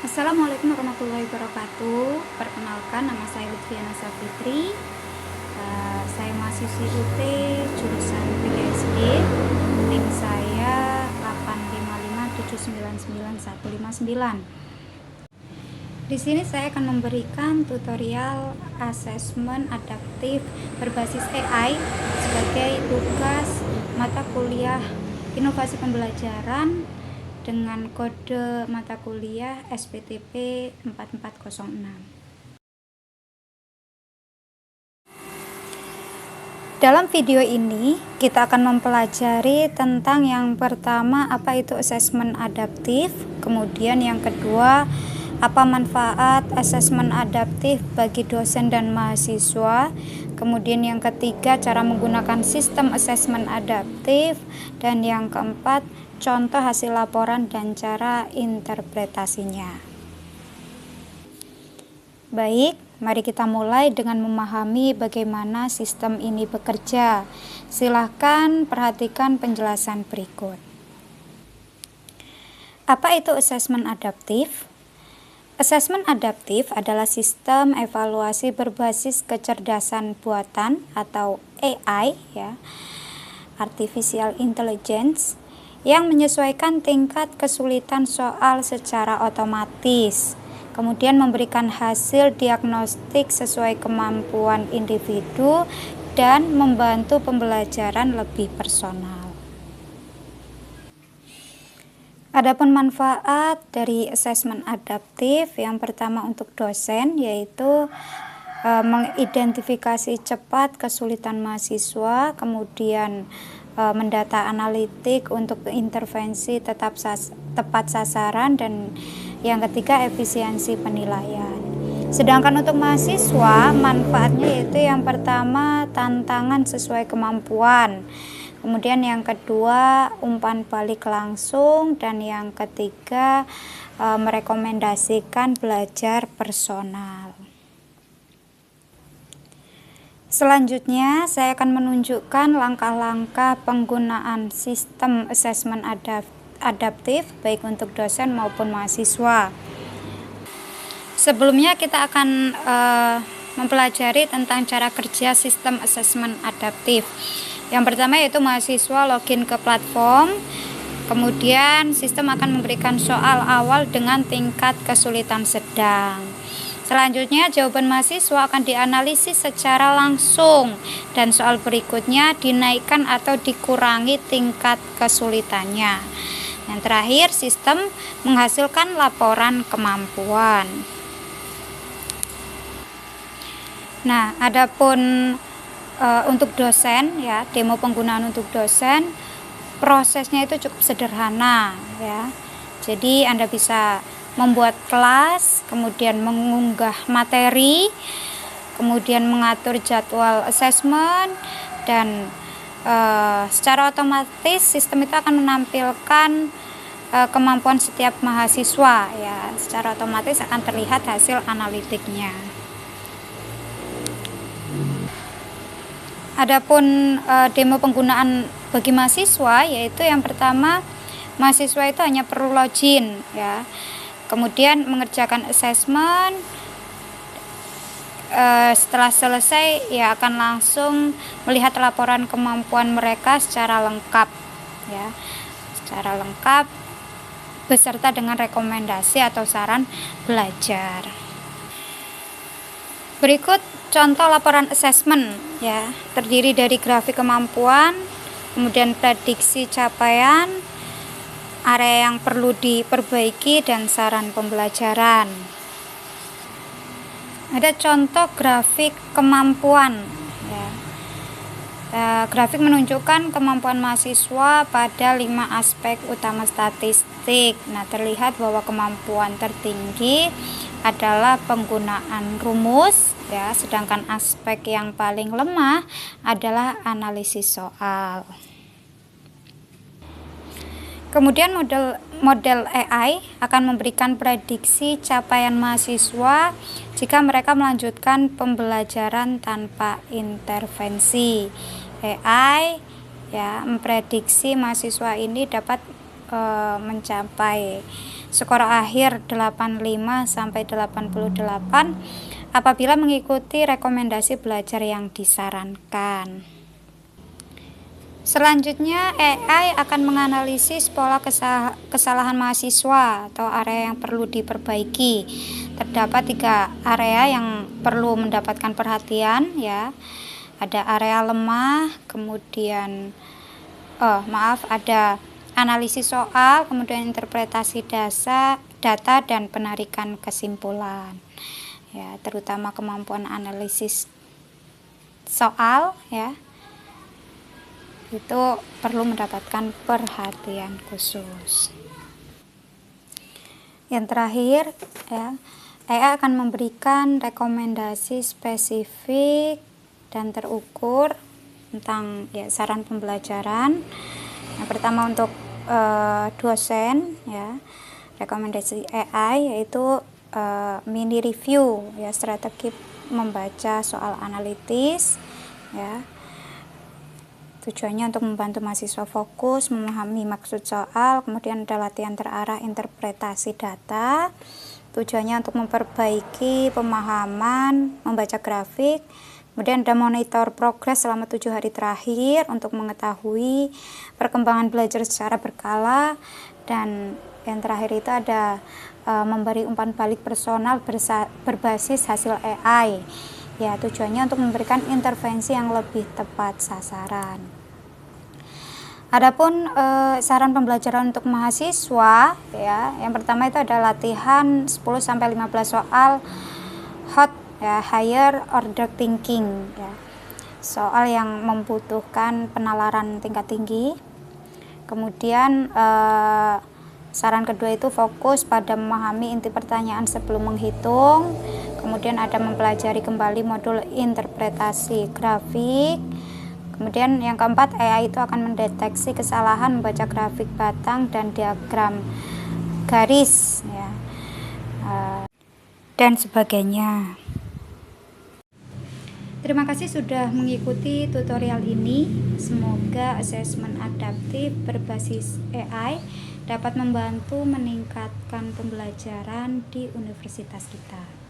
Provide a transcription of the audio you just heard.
Assalamualaikum warahmatullahi wabarakatuh. Perkenalkan, nama saya Lutfiana Safitri. Saya mahasiswi UT jurusan PGSD. NIM saya 855799159. Di sini saya akan memberikan tutorial asesmen adaptif berbasis AI sebagai tugas mata kuliah inovasi pembelajaran dengan kode mata kuliah SPTP 4406. Dalam video ini kita akan mempelajari tentang yang pertama, apa itu asesmen adaptif, kemudian yang kedua, apa manfaat asesmen adaptif bagi dosen dan mahasiswa, kemudian yang ketiga, cara menggunakan sistem asesmen adaptif, dan yang keempat, contoh hasil laporan dan cara interpretasinya. Baik, mari kita mulai dengan memahami bagaimana sistem ini bekerja. Silahkan perhatikan penjelasan berikut. Apa itu asesmen adaptif? Asesmen adaptif adalah sistem evaluasi berbasis kecerdasan buatan atau AI, Artificial Intelligence, yang menyesuaikan tingkat kesulitan soal secara otomatis, kemudian memberikan hasil diagnostik sesuai kemampuan individu dan membantu pembelajaran lebih personal. Adapun manfaat dari asesmen adaptif, yang pertama untuk dosen yaitu mengidentifikasi cepat kesulitan mahasiswa, kemudian mendata analitik untuk intervensi tepat sasaran, dan yang ketiga efisiensi penilaian. Sedangkan untuk mahasiswa, manfaatnya yaitu yang pertama tantangan sesuai kemampuan, kemudian yang kedua umpan balik langsung, dan yang ketiga merekomendasikan belajar personal. Selanjutnya saya akan menunjukkan langkah-langkah penggunaan sistem asesmen adaptif baik untuk dosen maupun mahasiswa. Sebelumnya kita akan mempelajari tentang cara kerja sistem asesmen adaptif. Yang pertama yaitu mahasiswa login ke platform, kemudian sistem akan memberikan soal awal dengan tingkat kesulitan sedang. Selanjutnya jawaban mahasiswa akan dianalisis secara langsung dan soal berikutnya dinaikkan atau dikurangi tingkat kesulitannya. Yang terakhir, sistem menghasilkan laporan kemampuan. Nah, adapun untuk dosen, demo penggunaan untuk dosen, prosesnya itu cukup sederhana, Jadi Anda bisa membuat kelas, kemudian mengunggah materi, kemudian mengatur jadwal asesmen, dan secara otomatis sistem itu akan menampilkan kemampuan setiap mahasiswa, Secara otomatis akan terlihat hasil analitiknya. Adapun demo penggunaan bagi mahasiswa, yaitu yang pertama, mahasiswa itu hanya perlu login, kemudian mengerjakan asesmen. Setelah selesai, akan langsung melihat laporan kemampuan mereka secara lengkap, secara lengkap beserta dengan rekomendasi atau saran belajar. Berikut contoh laporan asesmen, terdiri dari grafik kemampuan, kemudian prediksi capaian, area yang perlu diperbaiki, dan saran pembelajaran. Ada contoh grafik kemampuan. Grafik menunjukkan kemampuan mahasiswa pada 5 aspek utama statistik. Nah, terlihat bahwa kemampuan tertinggi adalah penggunaan rumus, sedangkan aspek yang paling lemah adalah analisis soal. Kemudian model AI akan memberikan prediksi capaian mahasiswa jika mereka melanjutkan pembelajaran tanpa intervensi. AI memprediksi mahasiswa ini dapat mencapai skor akhir 85 sampai 88 apabila mengikuti rekomendasi belajar yang disarankan. Selanjutnya, AI akan menganalisis pola kesalahan mahasiswa atau area yang perlu diperbaiki. Terdapat 3 area yang perlu mendapatkan perhatian, ya. Ada area lemah, kemudian ada analisis soal, kemudian interpretasi data dan penarikan kesimpulan. Ya, terutama kemampuan analisis soal, ya. Itu perlu mendapatkan perhatian khusus. Yang terakhir, ya, AI akan memberikan rekomendasi spesifik dan terukur tentang saran pembelajaran. Yang pertama untuk dosen, ya, rekomendasi AI yaitu mini review, ya, strategi membaca soal analitis, ya. Tujuannya untuk membantu mahasiswa fokus, memahami maksud soal, kemudian ada latihan terarah interpretasi data. Tujuannya untuk memperbaiki pemahaman, membaca grafik, kemudian ada monitor progres selama 7 hari terakhir untuk mengetahui perkembangan belajar secara berkala, dan yang terakhir itu ada memberi umpan balik personal berbasis hasil AI. Ya, tujuannya untuk memberikan intervensi yang lebih tepat sasaran. Adapun saran pembelajaran untuk mahasiswa, ya, yang pertama itu ada latihan 10 sampai 15 soal hot, ya, higher order thinking, ya. Soal yang membutuhkan penalaran tingkat tinggi. Kemudian saran kedua itu fokus pada memahami inti pertanyaan sebelum menghitung. Kemudian ada mempelajari kembali modul interpretasi grafik. Kemudian yang keempat, AI itu akan mendeteksi kesalahan membaca grafik batang dan diagram garis, ya, dan sebagainya. Terima kasih sudah mengikuti tutorial ini. Semoga asesmen adaptif berbasis AI dapat membantu meningkatkan pembelajaran di universitas kita.